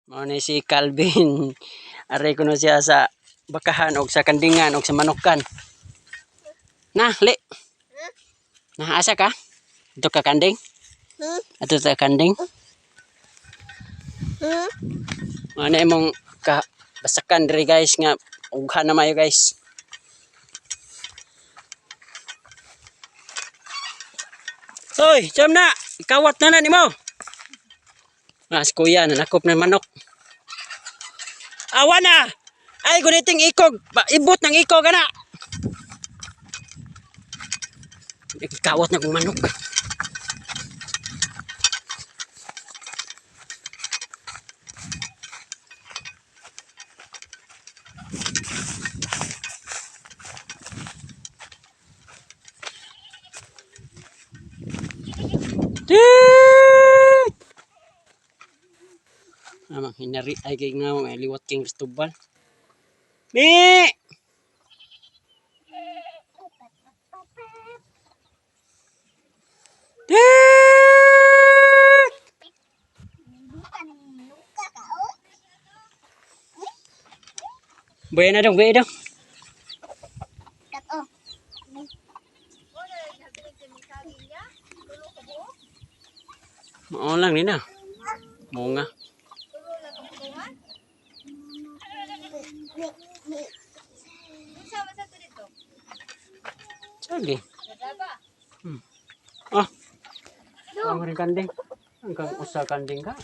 Mao ni si Calvin. Aray ko na siya sa bakahan o sa kandingan o sa manukan. Na, li. Na, asa ka? Ito ka kanding? Ito ka kanding? Ano imong basakan diri guys nga ughan na mayo guys. Hoy, jam na. Ikawat na nimo. Si kuya nanakop na manok. Awa na. Ay guniting ikog, ibot ng ikog ana. Ikawat na kong manok. Amang hinari ay kay nga may liwat king Cristobal. Mi! Buhay na dong, buhay dong. Mao lang ni na. Bunga. Sige. Ah. Ang ring kanding. Ang usa kanding ka.